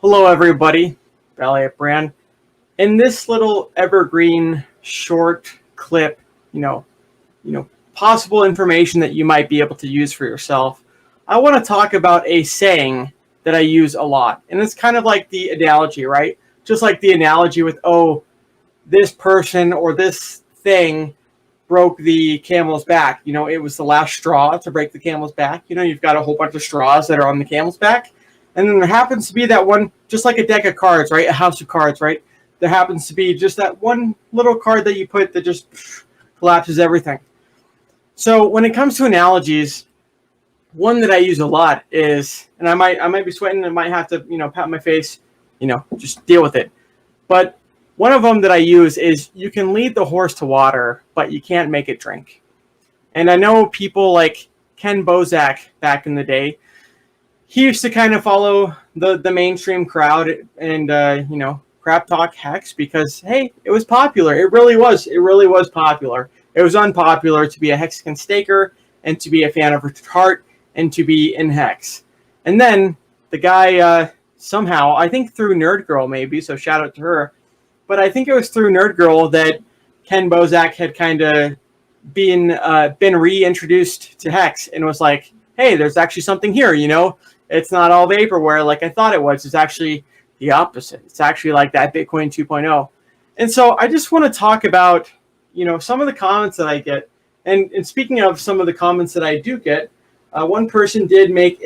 Hello, everybody. BallietBran. In this little evergreen short clip, you know, possible information that you might be able to use for yourself, I want to talk about a saying that I use a lot, and it's kind of like the analogy, right? Just like the analogy with, oh, this person or this thing broke the camel's back. It was the last straw to break the camel's back. You've got a whole bunch of straws that are on the camel's back. And then there happens to be that one, just like a deck of cards, right? A house of cards, right? There happens to be just that one little card that you put that just collapses everything. So when it comes to analogies, one that I use a lot is, and I might be sweating and might have to, pat my face, just deal with it. But one of them that I use is you can lead the horse to water, but you can't make it drink. And I know people like Ken Bozak back in the day, he used to kind of follow the mainstream crowd and, crap talk hex because, hey, it was popular. It really was. It really was popular. It was unpopular to be a Hexagon staker and to be a fan of Richard Hart and to be in hex. And then the guy somehow, I think through Nerd Girl maybe, so shout out to her, but I think it was through Nerd Girl that Ken Bozak had kind of been reintroduced to hex and was like, hey, there's actually something here, It's not all vaporware like I thought it was. It's actually the opposite. It's actually like that Bitcoin 2.0. And so I just want to talk about, some of the comments that I get. And speaking of some of the comments that I do get, one person did make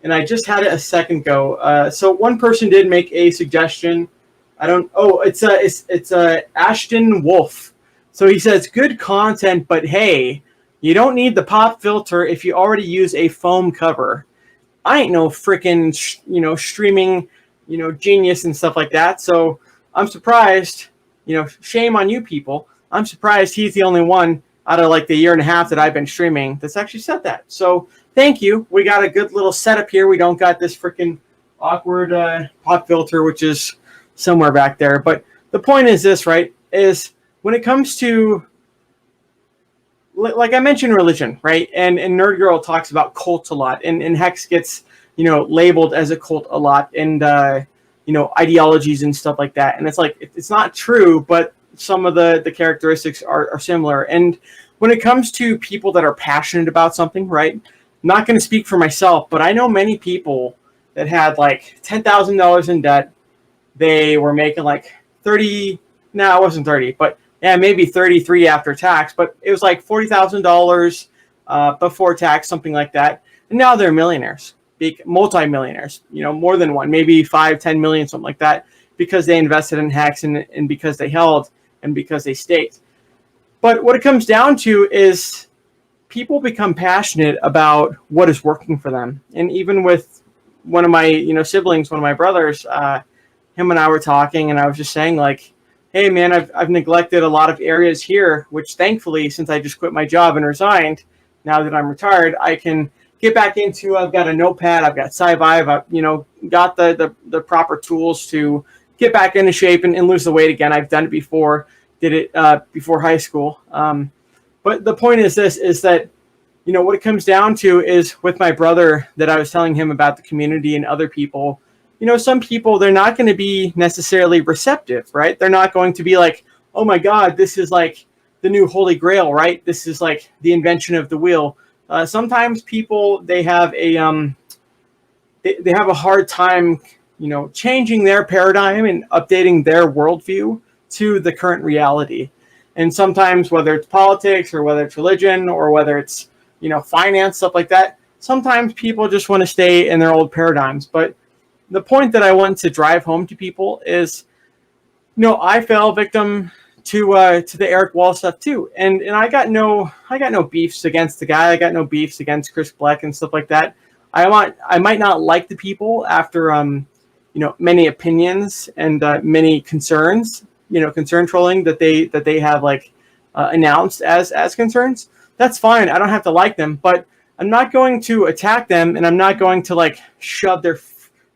and I just had it a second ago. So one person did make a suggestion. It's Ashton Wolf. So he says, good content, but hey, you don't need the pop filter if you already use a foam cover. I ain't no freaking, streaming, genius and stuff like that. So I'm surprised, shame on you people. I'm surprised he's the only one out of like the year and a half that I've been streaming that's actually said that. So thank you. We got a good little setup here. We don't got this freaking awkward pop filter, which is somewhere back there. But the point is this, right, is when it comes to, like I mentioned, religion, right? And Nerd Girl talks about cults a lot, and Hex gets, labeled as a cult a lot, and, ideologies and stuff like that. And it's like, it's not true, but some of the characteristics are similar. And when it comes to people that are passionate about something, right? I'm not going to speak for myself, but I know many people that had like $10,000 in debt. They were making like 30, no, it wasn't 30, but yeah, maybe 33 after tax, but it was like $40,000 before tax, something like that. And now they're millionaires, big multi-millionaires, more than one, maybe 5, 10 million, something like that, because they invested in Hex and because they held and because they staked. But what it comes down to is people become passionate about what is working for them. And even with one of my, siblings, one of my brothers, him and I were talking, and I was just saying like, hey man, I've neglected a lot of areas here, which thankfully, since I just quit my job and resigned, now that I'm retired, I can get back into. I've got a notepad, I've got SciVive, I've got the proper tools to get back into shape and lose the weight again. I've done it before, did it before high school. But the point is this, is that, what it comes down to is with my brother that I was telling him about the community and other people, some people, they're not going to be necessarily receptive, right? They're not going to be like, oh my God, this is like the new Holy Grail, right? This is like the invention of the wheel. Sometimes people, they have a hard time, changing their paradigm and updating their worldview to the current reality. And sometimes, whether it's politics or whether it's religion or whether it's, finance, stuff like that, sometimes people just want to stay in their old paradigms. But the point that I want to drive home to people is, I fell victim to the Eric Wall stuff too, and I got no beefs against the guy. I got no beefs against Chris Black and stuff like that. I might not like the people after many opinions and many concerns, concern trolling that they have like announced as concerns. That's fine. I don't have to like them, but I'm not going to attack them, and I'm not going to like shove their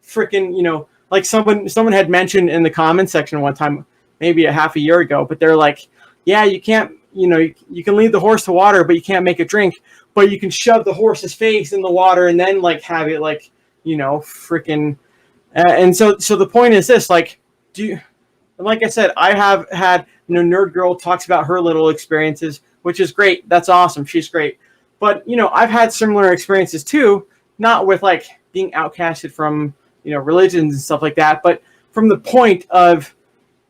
freaking, like someone had mentioned in the comment section one time, maybe a half a year ago, but they're like, yeah, you can't, you can lead the horse to water, but you can't make it drink, but you can shove the horse's face in the water and then like have it like, freaking And so the point is this, like, do you, like I said, I have had, Nerd Girl talks about her little experiences, which is great. That's awesome. She's great. But, I've had similar experiences too, not with like being outcasted from, religions and stuff like that, but from the point of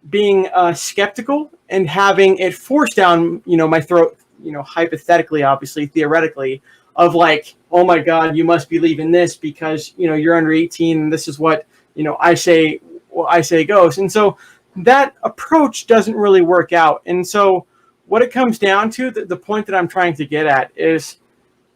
being skeptical and having it forced down, my throat, hypothetically, obviously, theoretically, of like, oh my God, you must believe in this because, you're under 18 and this is what, I say, goes. And so that approach doesn't really work out. And so what it comes down to, the point that I'm trying to get at is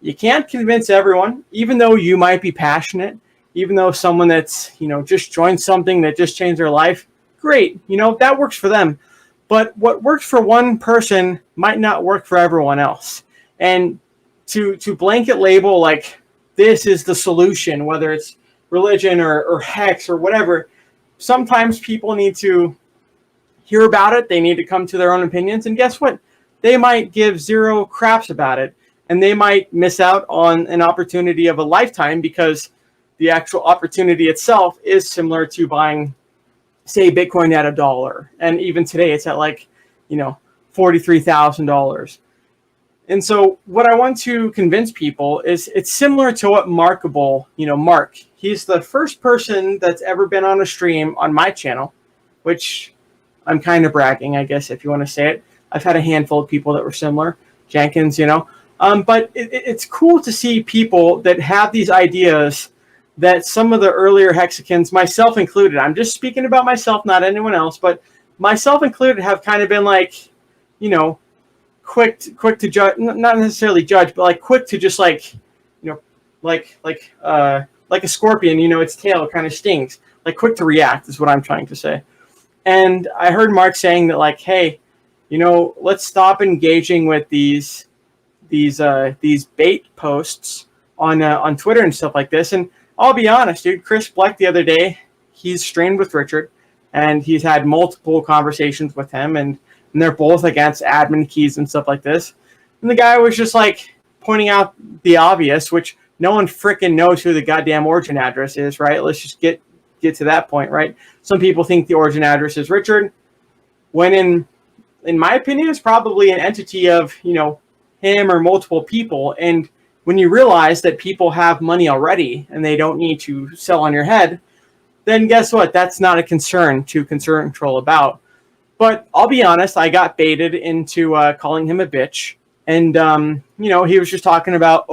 you can't convince everyone, even though you might be passionate, even though someone that's, just joined something that just changed their life, great, that works for them. But what works for one person might not work for everyone else. And to blanket label like this is the solution, whether it's religion or hex or whatever, sometimes people need to hear about it. They need to come to their own opinions. And guess what? They might give zero craps about it. And they might miss out on an opportunity of a lifetime because the actual opportunity itself is similar to buying, say, Bitcoin at $1. And even today it's at like, $43,000. And so what I want to convince people is it's similar to what Markable, Mark, he's the first person that's ever been on a stream on my channel, which I'm kind of bragging, I guess, if you want to say it. I've had a handful of people that were similar, Jenkins, but it's cool to see people that have these ideas that some of the earlier hexicans, myself included, I'm just speaking about myself, not anyone else, but myself included, have kind of been like, quick to judge, not necessarily judge, but like quick to just like, like a scorpion, its tail kind of stings, like quick to react is what I'm trying to say. And I heard Mark saying that like, hey, let's stop engaging with these bait posts on Twitter and stuff like this. And I'll be honest, dude, Chris Bleck the other day, he's streamed with Richard and he's had multiple conversations with him and they're both against admin keys and stuff like this. And the guy was just like pointing out the obvious, which no one freaking knows who the goddamn origin address is, right? Let's just get to that point, right? Some people think the origin address is Richard, when in my opinion, it's probably an entity of, him or multiple people. And when you realize that people have money already and they don't need to sell on your head, then guess what? That's not a concern to concern control about. But I'll be honest, I got baited into calling him a bitch. And, he was just talking about,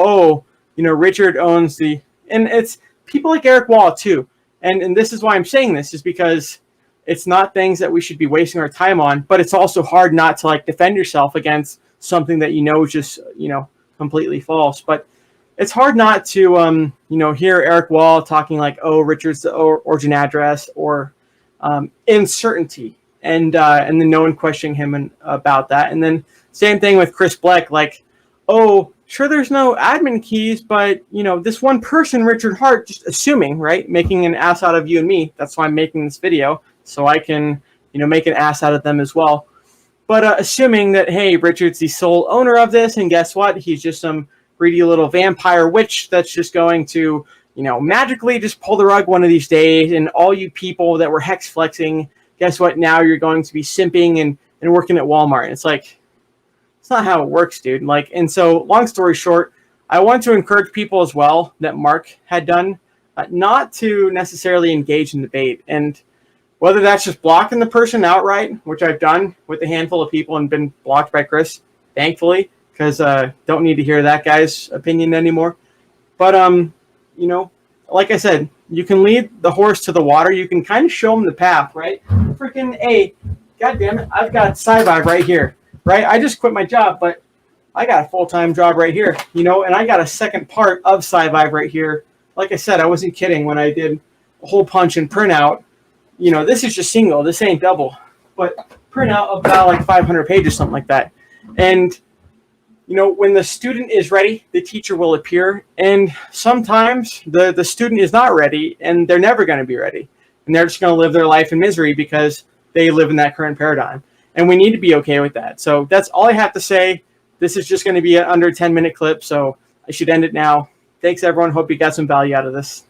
Richard owns and it's people like Eric Wall too. And this is why I'm saying this, is because it's not things that we should be wasting our time on, but it's also hard not to like defend yourself against something that is just, completely false. But it's hard not to, hear Eric Wall talking like, Richard's the origin address or uncertainty. And then no one questioning him about that. And then same thing with Chris Bleck, like, sure, there's no admin keys, but, this one person, Richard Hart, just assuming, right, making an ass out of you and me. That's why I'm making this video, so I can, make an ass out of them as well. But assuming that, hey, Richard's the sole owner of this, and guess what? He's just some greedy little vampire witch that's just going to, magically just pull the rug one of these days, and all you people that were hex flexing, guess what? Now you're going to be simping and working at Walmart. And it's like, it's not how it works, dude. Like, and so long story short, I want to encourage people as well that Mark had done, not to necessarily engage in debate. And whether that's just blocking the person outright, which I've done with a handful of people and been blocked by Chris, thankfully, because don't need to hear that guy's opinion anymore. But, like I said, you can lead the horse to the water. You can kind of show him the path, right? Freaking A, God damn it, I've got SciVive right here, right? I just quit my job, but I got a full-time job right here, and I got a second part of SciVive right here. Like I said, I wasn't kidding when I did a hole punch and printout. This is just single. This ain't double. But printout about like 500 pages, something like that. And, when the student is ready, the teacher will appear. And sometimes the student is not ready, and they're never going to be ready. And they're just going to live their life in misery because they live in that current paradigm. And we need to be okay with that. So that's all I have to say. This is just going to be an under 10-minute clip, so I should end it now. Thanks, everyone. Hope you got some value out of this.